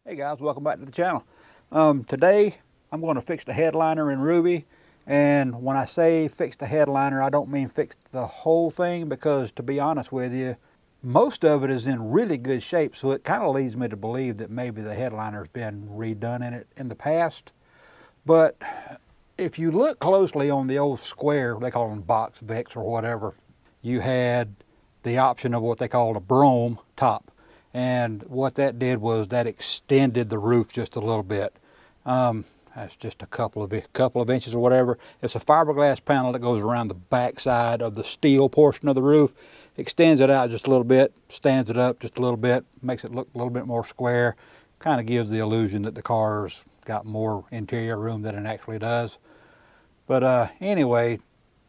Hey guys, welcome back to the channel. Today I'm going to fix the headliner in Ruby, and when I say fix the headliner, I don't mean fix the whole thing, because to be honest with you, most of it is in really good shape, so it kind of leads me to believe that maybe the headliner's been redone in it in the past. But if you look closely on the old square, they call them box Vicks or whatever, you had the option of what they called a Brougham top. And what that did was that extended the roof just a little bit. That's just a couple of inches or whatever. It's a fiberglass panel that goes around the back side of the steel portion of the roof, extends it out just a little bit, stands it up just a little bit, makes it look a little bit more square, kind of gives the illusion that the car's got more interior room than it actually does. But anyway,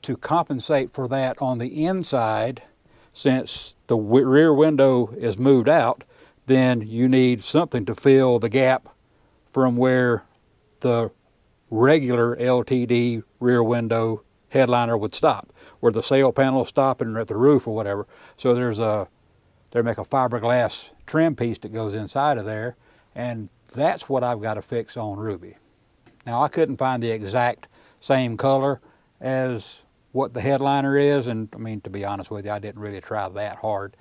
to compensate for that on the inside, since the rear window is moved out, then you need something to fill the gap from where the regular LTD rear window headliner would stop, where the sail panel stop and at the roof or whatever. So they make a fiberglass trim piece that goes inside of there, and that's what I've got to fix on Ruby. Now, I couldn't find the exact same color as what the headliner is, and I mean, to be honest with you, I didn't really try that hard.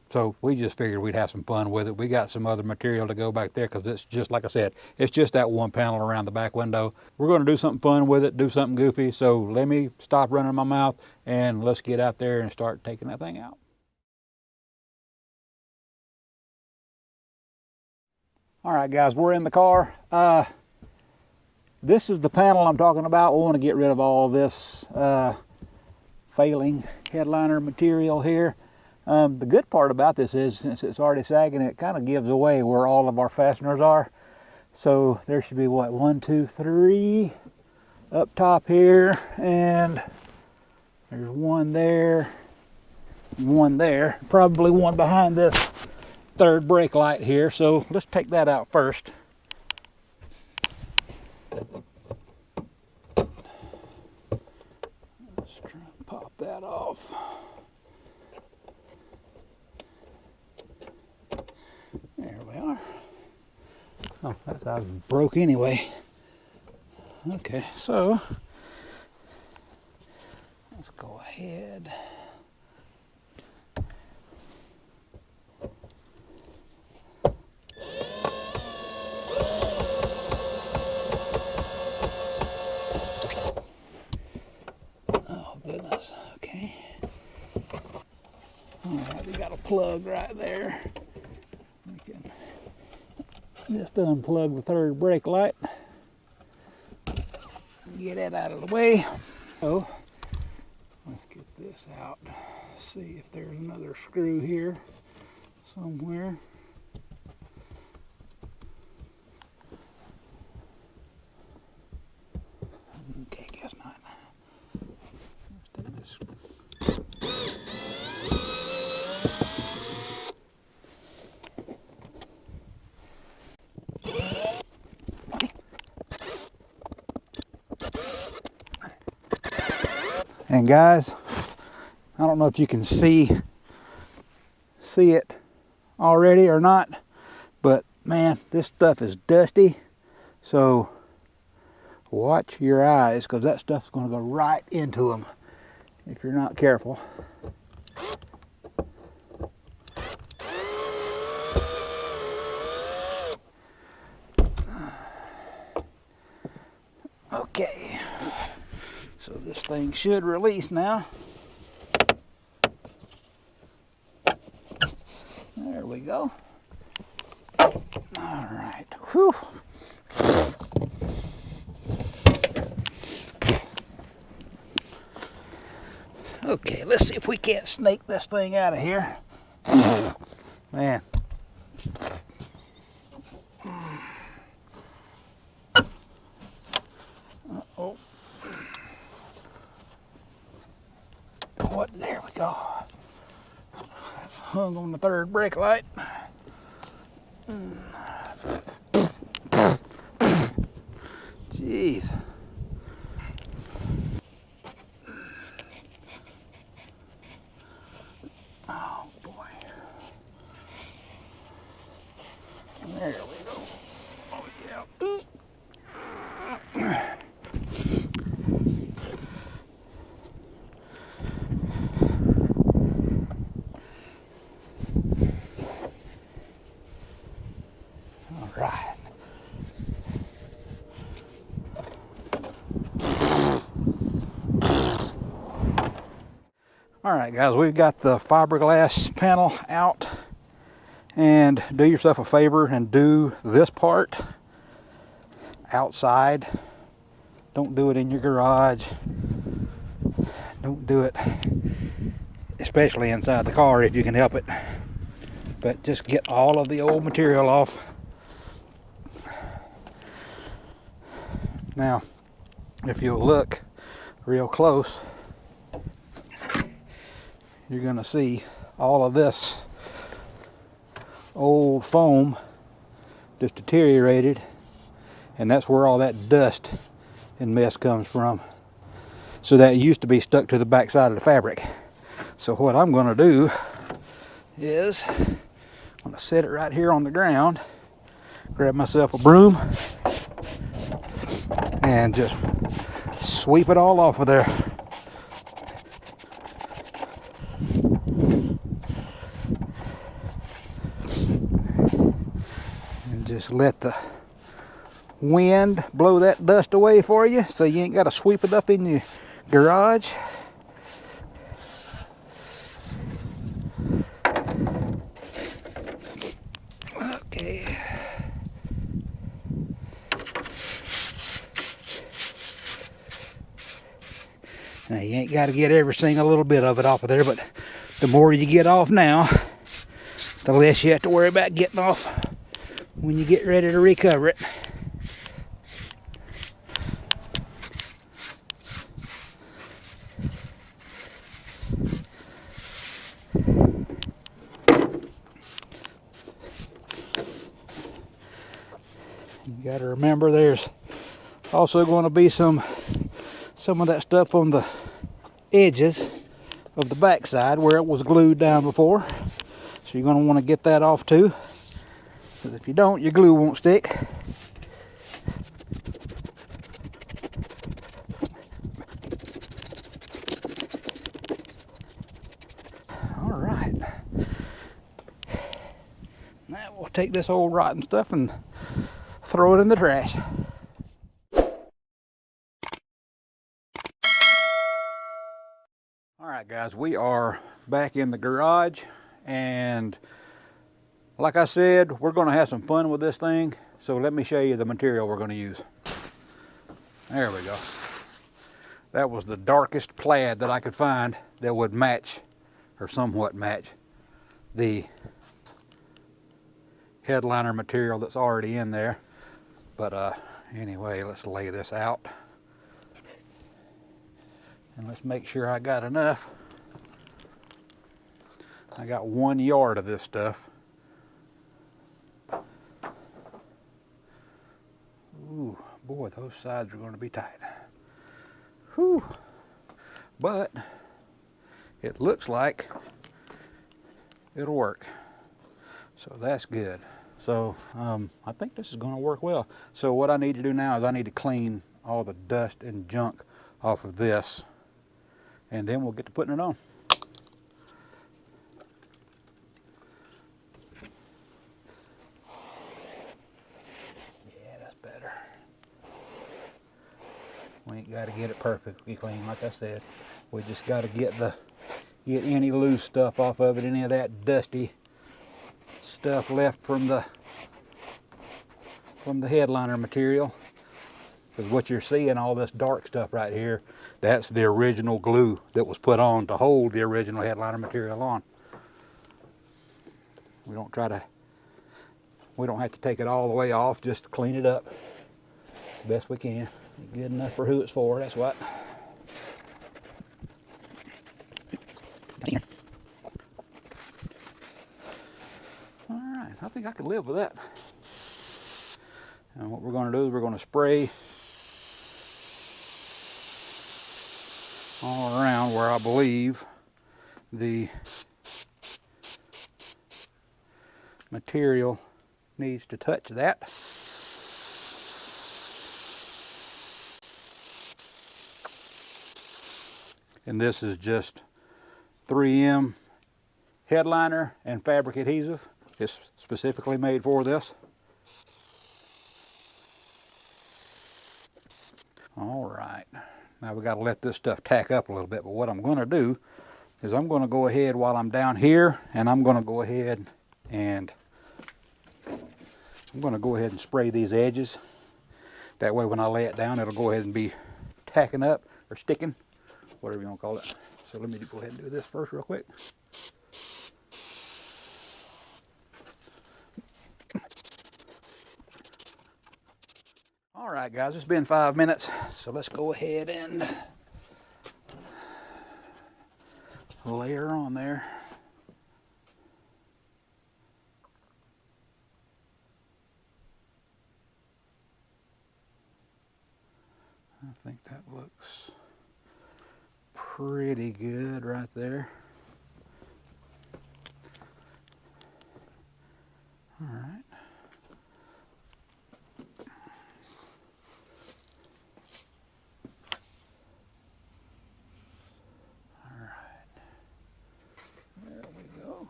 So we just figured we'd have some fun with it. We got some other material to go back there, because it's just, like I said, it's just that one panel around the back window. We're going to do something fun with it, do something goofy. So let me stop running my mouth and let's get out there and start taking that thing out. All right, guys, we're in the car. This is the panel I'm talking about. We want to get rid of all this failing headliner material here. The good part about this is, since it's already sagging, it kind of gives away where all of our fasteners are. So there should be, what, 1, 2, 3 up top here, and there's one there, probably one behind this third brake light here. So let's take that out first. Let's try and pop that off. There we are. Oh, that side broke anyway. Okay, so let's go ahead. Oh, goodness. Okay. All right, we got a plug right there. We can just unplug the third brake light. Get it out of the way. So let's get this out. See if there's another screw here somewhere. Okay, guess not. Let's take this. And guys, I don't know if you can see it already or not, but man, this stuff is dusty. So watch your eyes, because that stuff's going to go right into them if you're not careful. Okay, so this thing should release now. There we go. All right. Whew. Okay, let's see if we can't snake this thing out of here. Man. Uh-oh. What? There we go. Hung on the third brake light. Jeez. Oh boy. There we go. right. All right, guys, we've got the fiberglass panel out. And do yourself a favor and do this part outside. Don't do it in your garage. Don't do it, especially inside the car if you can help it. But just get all of the old material off. Now, if you'll look real close, you're going to see all of this old foam just deteriorated, and that's where all that dust and mess comes from. So that used to be stuck to the back side of the fabric. So what I'm going to do is I'm going to set it right here on the ground, grab myself a broom, and just sweep it all off of there. And just let the wind blow that dust away for you, so you ain't got to sweep it up in your garage. Okay. Now you ain't got to get every single little bit of it off of there, but the more you get off now, the less you have to worry about getting off when you get ready to recover it. You got to remember there's also going to be some of that stuff on the edges of the backside where it was glued down before. So you're going to want to get that off too, because if you don't, your glue won't stick. All right. Now we'll take this old rotten stuff and throw it in the trash. All right, guys, we are back in the garage, and like I said, we're going to have some fun with this thing. So let me show you the material we're going to use. There we go. That was the darkest plaid that I could find that would match, or somewhat match, the headliner material that's already in there. But anyway, let's lay this out. And let's make sure I got enough. I got 1 yard of this stuff. Ooh, boy, those sides are going to be tight. Whew. But it looks like it'll work. So that's good. So I think this is going to work well. So what I need to do now is I need to clean all the dust and junk off of this, and then we'll get to putting it on. Yeah, that's better. We ain't got to get it perfectly clean, like I said. We just got to get any loose stuff off of it, any of that dusty stuff left from the headliner material. Because what you're seeing, all this dark stuff right here, that's the original glue that was put on to hold the original headliner material on. We don't have to take it all the way off, just clean it up best we can. Good enough for who it's for, that's what. All right, I think I could live with that. And what we're going to do is we're going to spray all around where I believe the material needs to touch that. And this is just 3M headliner and fabric adhesive. It's specifically made for this. All right, now we got to let this stuff tack up a little bit, but what I'm going to do is I'm going to go ahead while I'm down here, and I'm going to go ahead and spray these edges. That way when I lay it down, it'll go ahead and be tacking up or sticking, whatever you want to call it. So let me go ahead and do this first real quick. All right, guys, it's been 5 minutes, so let's go ahead and layer on there. I think that looks pretty good right there. All right. There we go.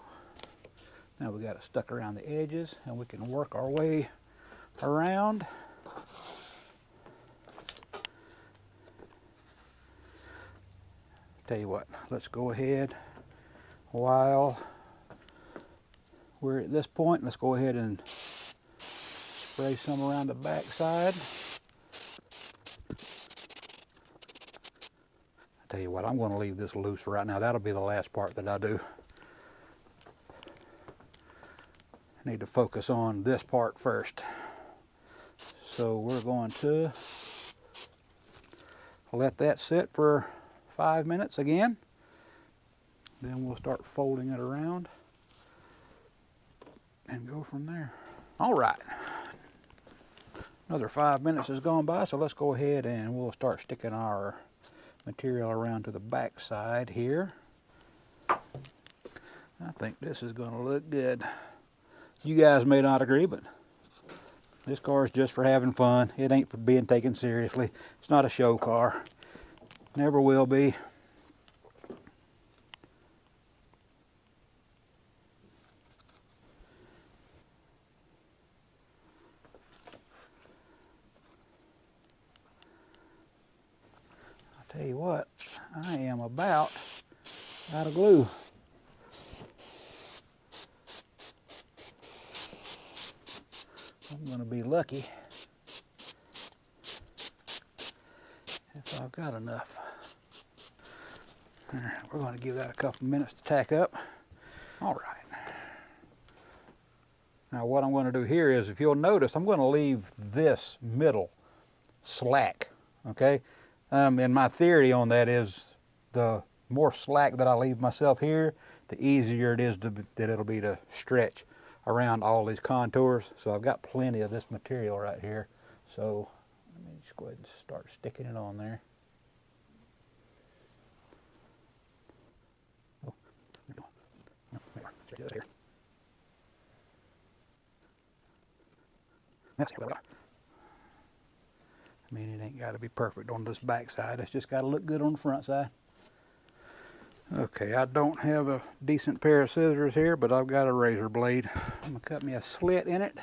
Now we got it stuck around the edges, and we can work our way around. Tell you what, let's go ahead while we're at this point. Let's go ahead and spray some around the back side. Tell you what, I'm going to leave this loose right now. That'll be the last part that I do. I need to focus on this part first. So we're going to let that sit for 5 minutes again. Then we'll start folding it around and go from there. All right. Another 5 minutes has gone by, so let's go ahead and we'll start sticking our material around to the back side here. I think this is going to look good. You guys may not agree, but this car is just for having fun. It ain't for being taken seriously. It's not a show car. Never will be. I'll tell you what, I am about out of glue. I'm going to be lucky if I've got enough. All right, we're going to give that a couple minutes to tack up. All right. Now what I'm going to do here is, if you'll notice, I'm going to leave this middle slack, okay? And my theory on that is, the more slack that I leave myself here, the easier it is that it'll be to stretch around all these contours. So I've got plenty of this material right here. So let me just go ahead and start sticking it on there. Oh, there we go. No, there, check this here. That's what I got. I mean, it ain't got to be perfect on this back side. It's just got to look good on the front side. Okay, I don't have a decent pair of scissors here, but I've got a razor blade. I'm going to cut me a slit in it.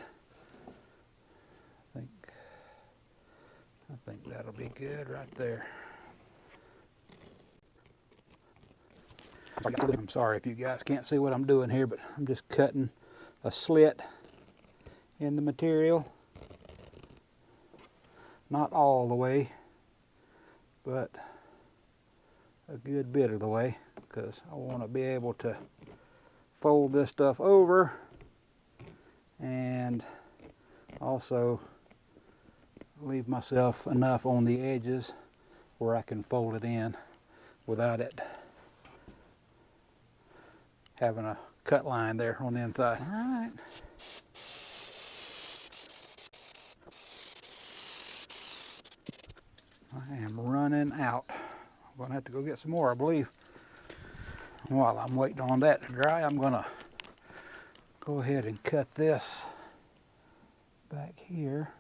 I think that'll be good right there. I'm sorry if you guys can't see what I'm doing here, but I'm just cutting a slit in the material. Not all the way, but a good bit of the way, because I want to be able to fold this stuff over and also leave myself enough on the edges where I can fold it in without it having a cut line there on the inside. All right. I am running out. I'm going to have to go get some more, I believe. While I'm waiting on that to dry, I'm going to go ahead and cut this back here.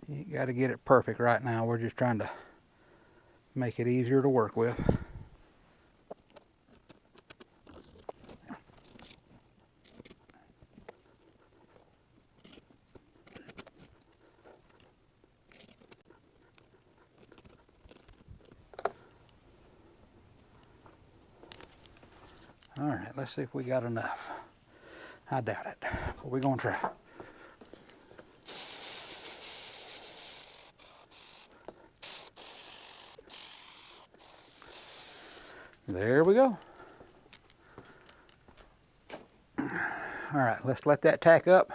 You got to get it perfect right now. We're just trying to make it easier to work with. All right, let's see if we got enough. I doubt it, but we're gonna try. There we go. All right, let's let that tack up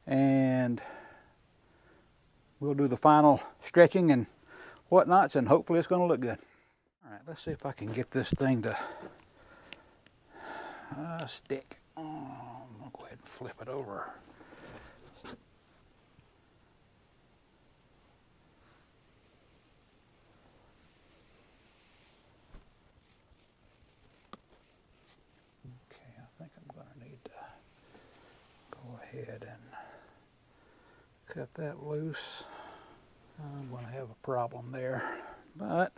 and we'll do the final stretching and whatnots, and hopefully it's gonna look good. All right, let's see if I can get this thing to stick. Oh, I'm gonna go ahead and flip it over. Okay, I think I'm gonna need to go ahead and cut that loose. I'm gonna have a problem there, but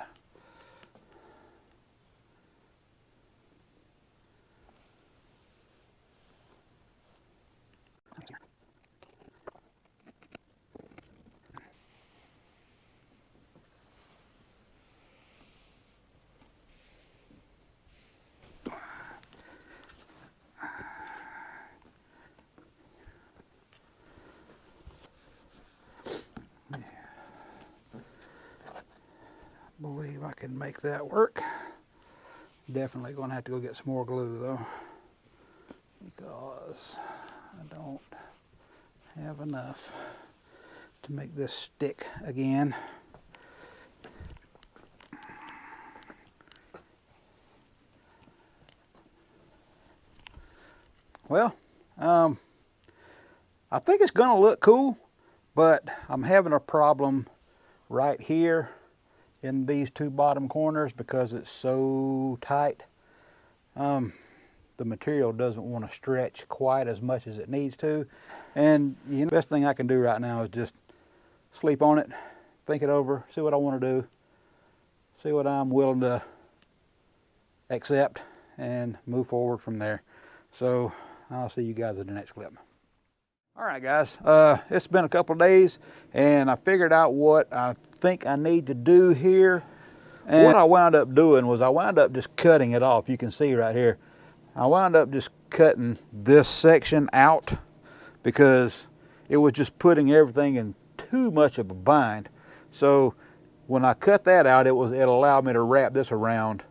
believe I can make that work. Definitely going to have to go get some more glue though, because I don't have enough to make this stick again. Well, I think it's going to look cool, but I'm having a problem right here in these two bottom corners because it's so tight. The material doesn't want to stretch quite as much as it needs to, and the best thing I can do right now is just sleep on it, think it over, see what I want to do, see what I'm willing to accept, and move forward from there. So I'll see you guys in the next clip. All right, guys, it's been a couple of days, and I figured out what I think I need to do here. And what I wound up doing was I wound up just cutting it off. You can see right here. I wound up just cutting this section out because it was just putting everything in too much of a bind. So when I cut that out, it allowed me to wrap this around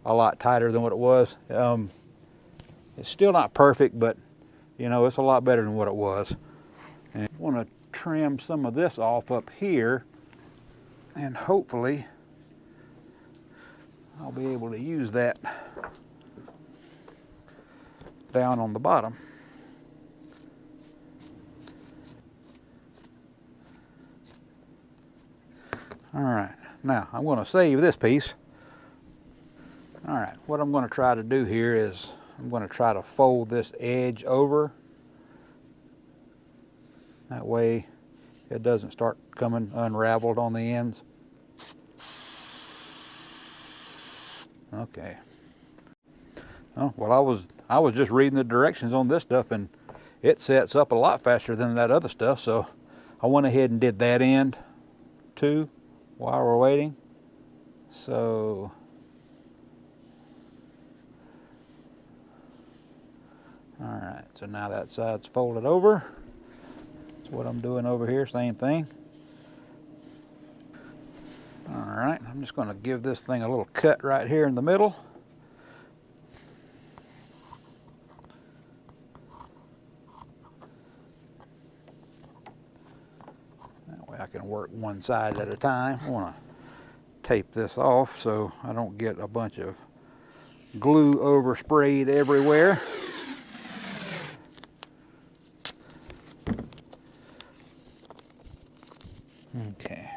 a lot tighter than what it was. It's still not perfect, but you know, it's a lot better than what it was. And I want to trim some of this off up here, and hopefully I'll be able to use that down on the bottom. All right, now I'm going to save this piece. All right, what I'm going to try to do here is I'm going to try to fold this edge over. That way it doesn't start coming unraveled on the ends. Okay. Oh, well, I was just reading the directions on this stuff, and it sets up a lot faster than that other stuff, so I went ahead and did that end too while we're waiting. So all right, so now that side's folded over. That's what I'm doing over here, same thing. All right, I'm just going to give this thing a little cut right here in the middle. That way I can work one side at a time. I want to tape this off so I don't get a bunch of glue oversprayed everywhere. Okay,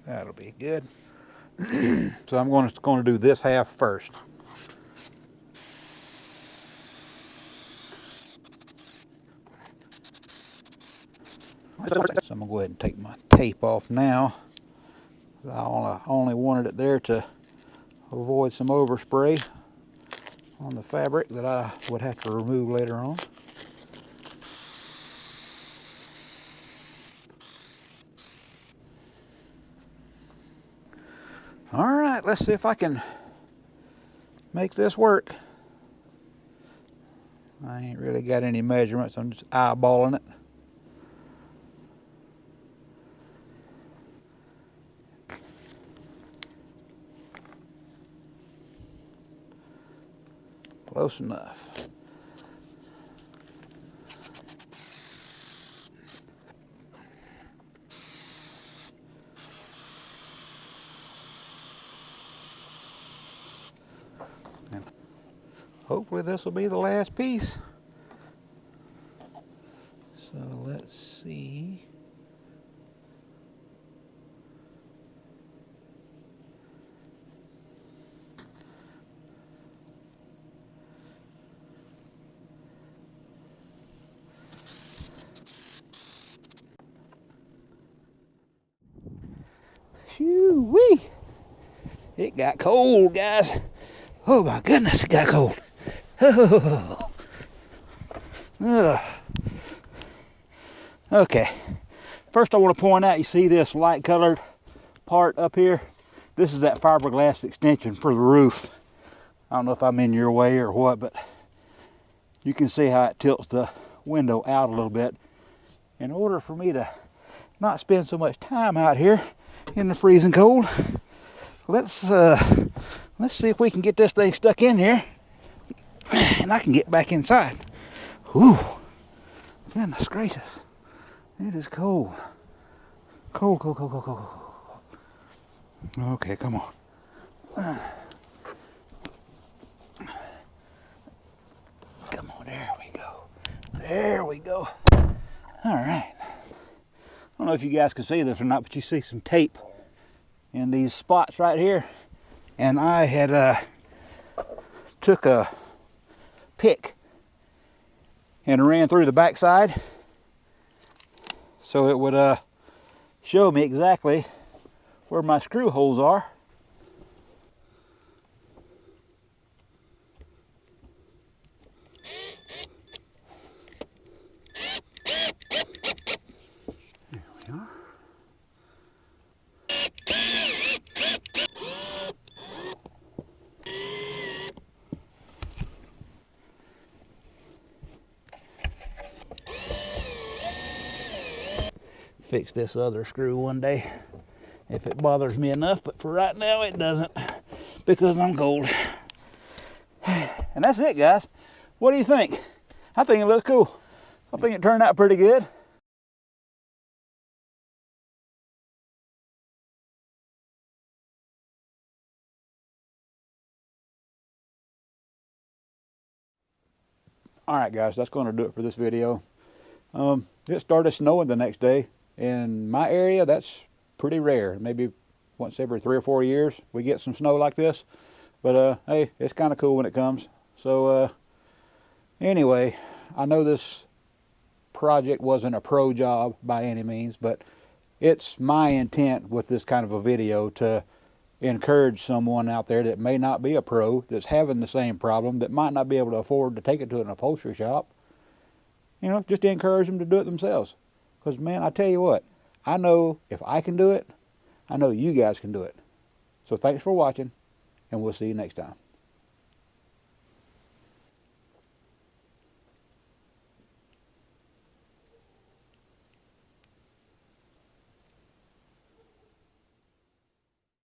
that'll be good. So I'm going to do this half first. So I'm going to go ahead and take my tape off now. I only wanted it there to avoid some overspray on the fabric that I would have to remove later on. All right, let's see if I can make this work. I ain't really got any measurements, I'm just eyeballing it. Close enough. And hopefully this will be the last piece. So let's see. Phew-wee! It got cold, guys. Oh my goodness, it got cold. Okay, first I want to point out, you see this light colored part up here? This is that fiberglass extension for the roof. I don't know if I'm in your way or what, but you can see how it tilts the window out a little bit. In order for me to not spend so much time out here in the freezing cold, let's see if we can get this thing stuck in here and I can get back inside. Whew, goodness gracious, it is cold. Cold, cold, cold, cold, cold, cold. Okay, come on. Come on, there we go. There we go. All right. I don't know if you guys can see this or not, but you see some tape in these spots right here. And I had took a pick and ran through the backside so it would show me exactly where my screw holes are. There we are. Fix this other screw one day if it bothers me enough, but for right now it doesn't because I'm cold. And that's it, guys. What do you think? I think it looks cool. I think it turned out pretty good. All right, guys, that's going to do it for this video. It started snowing the next day. In my area, that's pretty rare. Maybe once every 3 or 4 years we get some snow like this. But hey, it's kind of cool when it comes. So anyway, I know this project wasn't a pro job by any means, but it's my intent with this kind of a video to encourage someone out there that may not be a pro, that's having the same problem, that might not be able to afford to take it to an upholstery shop. You know, just to encourage them to do it themselves. Because, man, I tell you what, I know if I can do it, I know you guys can do it. So thanks for watching, and we'll see you next time.